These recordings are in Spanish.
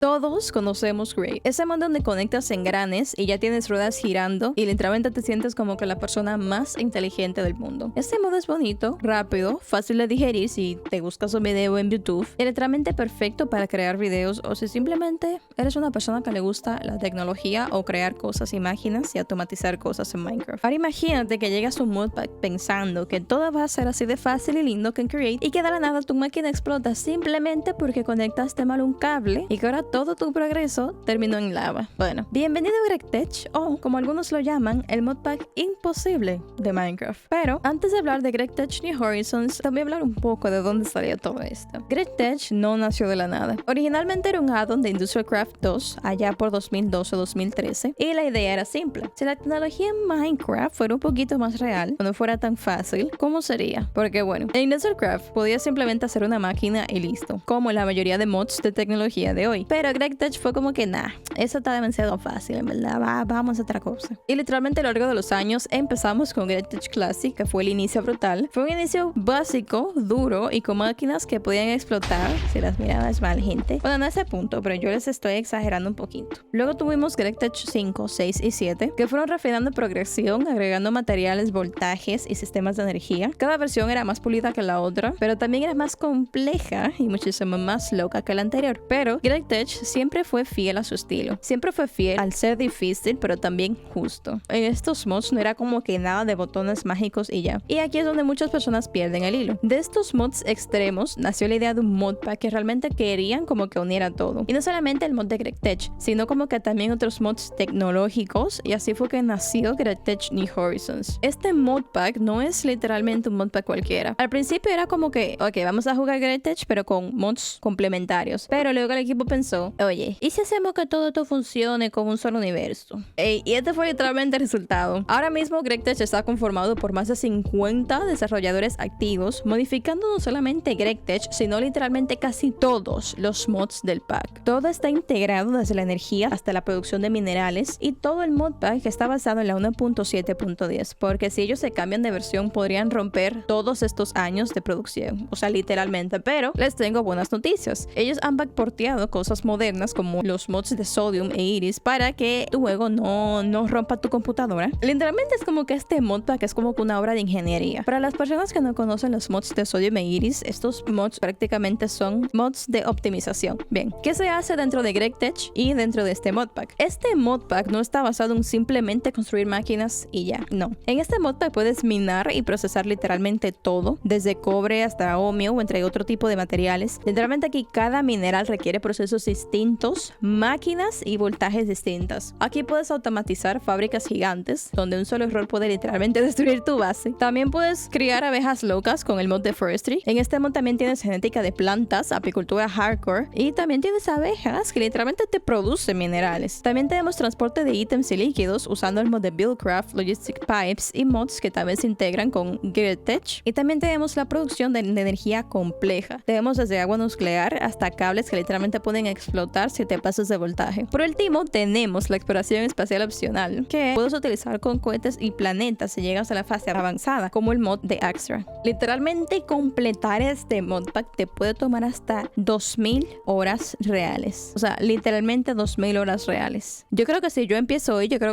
Todos conocemos Gray, ese mod donde conectas engranes y ya tienes ruedas girando y literalmente te sientes como que la persona más inteligente del mundo. Este mod es bonito, rápido, fácil de digerir si te buscas un video en YouTube y literalmente perfecto para crear videos o si simplemente eres una persona que le gusta la tecnología o crear cosas y máquinas y automatizar cosas en Minecraft. Ahora imagínate que llegas a un modpack pensando que todo va a ser así de fácil y lindo que en Create y que de la nada tu máquina explota simplemente porque conectaste mal un cable y que ahora todo tu progreso terminó en lava. Bueno, bienvenido a GregTech, o como algunos lo llaman, el modpack imposible de Minecraft. Pero antes de hablar de GregTech New Horizons, también hablar un poco de dónde salió todo esto. GregTech no nació de la nada. Originalmente era un add-on de Industrial Craft 2 allá por 2012-2013 y la idea era simple. Si la tecnología en Minecraft fuera un poquito más real, o no fuera tan fácil, ¿cómo sería? Porque bueno, en Industrial Craft podías simplemente hacer una máquina y listo, como la mayoría de mods de tecnología de hoy. Pero GregTech fue como que nah, eso está demasiado fácil, en verdad, vamos a otra cosa. Y literalmente a lo largo de los años empezamos con GregTech Classic, que fue el inicio brutal. Fue un inicio básico, duro y con máquinas que podían explotar si las mirabas mal, gente. Bueno, no a ese punto, pero yo les estoy exagerando un poquito. Luego tuvimos GregTech 5, 6 y 7, que fueron refinando progresión, agregando materiales, voltajes y sistemas de energía. Cada versión era más pulida que la otra, pero también era más compleja y muchísimo más loca que la anterior. Pero GregTech siempre fue fiel a su estilo. Siempre fue fiel al ser difícil, pero también justo. En estos mods no era como que nada de botones mágicos y ya. Y aquí es donde muchas personas pierden el hilo. De estos mods extremos nació la idea de un modpack que realmente querían como que uniera todo. Y no solamente el mod de GregTech, sino como que también otros mods tecnológicos, y así fue que nació GregTech New Horizons. Este modpack no es literalmente un modpack cualquiera. Al principio era como que, ok, vamos a jugar GregTech pero con mods complementarios. Pero luego el equipo pensó, oye, ¿y si hacemos que todo esto funcione con un solo universo? Y este fue literalmente el resultado. Ahora mismo GregTech está conformado por más de 50 desarrolladores activos, modificando no solamente GregTech, sino literalmente casi todos los mods del pack. Todo está integrado desde la energía hasta la producción de minerales y todo el modpack está basado en la 1.7.10, porque si ellos se cambian de versión podrían romper todos estos años de producción, o sea, literalmente. Pero les tengo buenas noticias. Ellos han backporteado cosas modernas como los mods de Sodium e Iris para que tu juego no rompa tu computadora. Literalmente es como que este modpack es como que una obra de ingeniería. Para las personas que no conocen los mods de Sodium e Iris, estos mods prácticamente son mods de optimización. Bien, ¿qué se hace dentro de GregTech y dentro de este modpack? Este modpack no está basado en simplemente construir máquinas y ya, no. En este modpack puedes minar y procesar literalmente todo, desde cobre hasta omio o entre otro tipo de materiales. Literalmente aquí cada mineral requiere procesos distintos, máquinas y voltajes distintas. Aquí puedes automatizar fábricas gigantes, donde un solo error puede literalmente destruir tu base. También puedes criar abejas locas con el mod de Forestry. En este mod también tienes genética de plantas, apicultura hardcore, y también tienes abejas que literalmente te producen minerales. También tenemos transporte de ítems y líquidos usando el mod de Buildcraft, Logistic Pipes y mods que también se integran con GregTech. Y también tenemos la producción de energía compleja. Tenemos desde agua nuclear hasta cables que literalmente pueden explotar si te pasas de voltaje. Por último, tenemos la exploración espacial opcional, que puedes utilizar con cohetes y planetas si llegas a la fase avanzada, como el mod de Axtra. Literalmente completar este modpack te puede tomar hasta 2000 horas reales. O sea, literalmente 2000 horas reales. Yo creo que si yo empiezo hoy, yo creo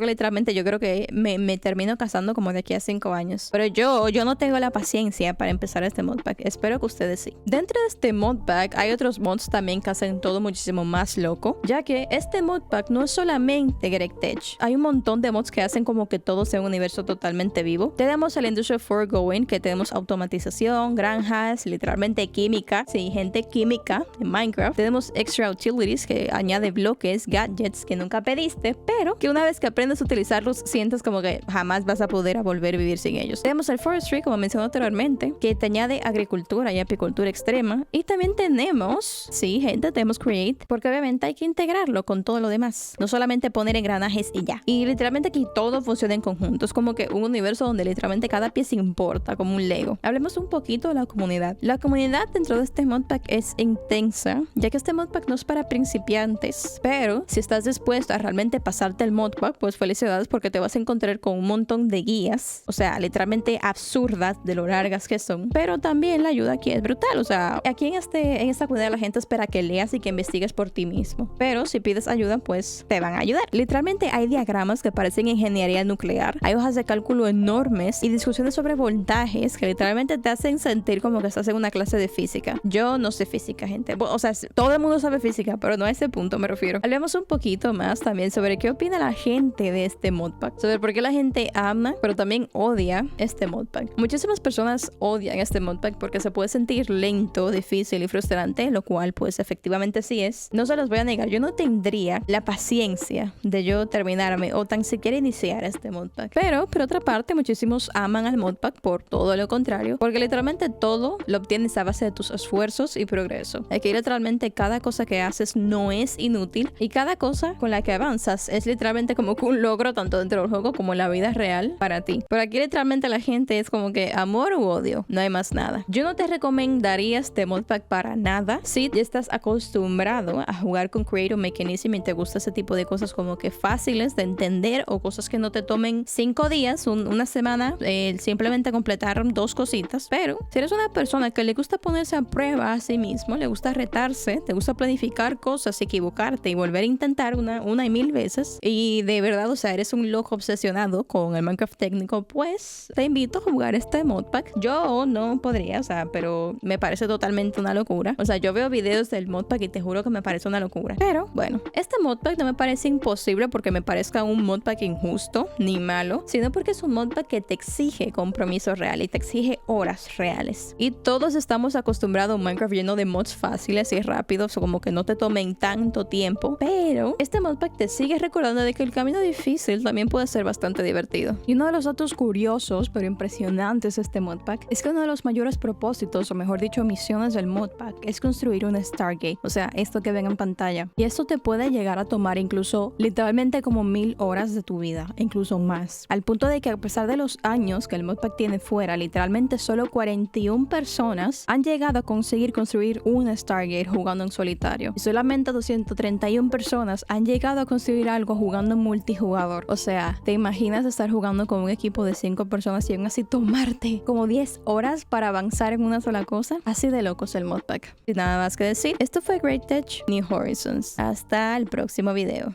que me termino casando como de aquí a 5 años. Pero yo no tengo la paciencia para empezar este modpack. Espero que ustedes sí. Dentro de este modpack hay otros mods también que hacen todo muchísimo más loco, ya que este modpack no es solamente GregTech. Hay un montón de mods que hacen como que todo sea un universo totalmente vivo. Tenemos el Industrial Foregoing, que tenemos automatización, granjas, literalmente química, sí, gente química en Minecraft. Tenemos Extra Utilities, que añade bloques, gadgets que nunca pediste, pero que una vez que aprendes a utilizarlos, sientes como que jamás vas a poder volver a vivir sin ellos. Tenemos el Forestry, como mencioné anteriormente, que te añade agricultura y apicultura extrema. Y también tenemos, sí, gente, tenemos Create, porque obviamente hay que integrarlo con todo lo demás. No solamente poner engranajes y ya. Y literalmente aquí todo funciona en conjunto. Es como que un universo donde literalmente cada pieza importa, como un Lego. Hablemos un poquito de la comunidad. La comunidad dentro de este modpack es intensa, ya que este modpack no es para principiantes. Pero si estás dispuesto a realmente pasarte el modpack, pues felicidades, porque te vas a encontrar con un montón de guías. O sea, literalmente absurdas de lo largas que son. Pero también la ayuda aquí es brutal. O sea, aquí en esta comunidad la gente espera que leas y que investigues por ti mismo. Pero si pides ayuda, pues te van a ayudar. Literalmente hay diagramas que parecen ingeniería nuclear, hay hojas de cálculo enormes y discusiones sobre voltajes que literalmente te hacen sentir como que estás en una clase de física. Yo no sé física, gente. O sea, todo el mundo sabe física, pero no a ese punto me refiero. Hablemos un poquito más también sobre qué opina la gente de este modpack, sobre por qué la gente ama, pero también odia este modpack. Muchísimas personas odian este modpack porque se puede sentir lento, difícil y frustrante, lo cual pues efectivamente sí es. No se los voy a negar, yo no tendría la paciencia de yo terminarme o tan siquiera iniciar este modpack. Pero por otra parte, muchísimos aman al modpack por todo lo contrario, porque literalmente todo lo obtienes a base de tus esfuerzos y progreso. Aquí literalmente cada cosa que haces no es inútil y cada cosa con la que avanzas es literalmente como que un logro tanto dentro del juego como en la vida real para ti. Por aquí literalmente la gente es como que amor u odio, no hay más nada. Yo no te recomendaría este modpack para nada si ya estás acostumbrado a jugar con Creative Mechanism y te gusta ese tipo de cosas como que fáciles de entender o cosas que no te tomen 5 días, una semana, simplemente completar 2 cositas. Pero si eres una persona que le gusta ponerse a prueba a sí mismo, le gusta retarse, te gusta planificar cosas, equivocarte y volver a intentar una y 1000 veces, y de verdad, o sea, eres un loco obsesionado con el Minecraft técnico, pues te invito a jugar este modpack. Yo no podría, o sea, pero me parece totalmente una locura. O sea, yo veo videos del modpack y te juro que me parece una locura. Pero bueno, este modpack no me parece imposible porque me parezca un modpack injusto ni malo, sino porque es un modpack que te exige compromiso real y te exige horas reales. Y todos estamos acostumbrados a un Minecraft lleno de mods fáciles y rápidos, o como que no te tomen tanto tiempo, pero este modpack te sigue recordando de que el camino difícil también puede ser bastante divertido. Y uno de los datos curiosos pero impresionantes de este modpack es que uno de los mayores propósitos, o mejor dicho misiones del modpack, es construir un Stargate, o sea, esto que ven en pantalla. Y esto te puede llegar a tomar incluso literalmente como 1000 horas de tu vida, incluso más, al punto de que a pesar de los años que el modpack tiene fuera, literalmente solo 41 personas han llegado a conseguir construir un Stargate jugando en solitario, y solamente 231 personas han llegado a construir algo jugando en multijugador. O sea, ¿te imaginas estar jugando con un equipo de 5 personas y aún así tomarte como 10 horas para avanzar en una sola cosa? Así de loco es el modpack. Sin nada más que decir, esto fue Great Tech New Horizons. Hasta el próximo video.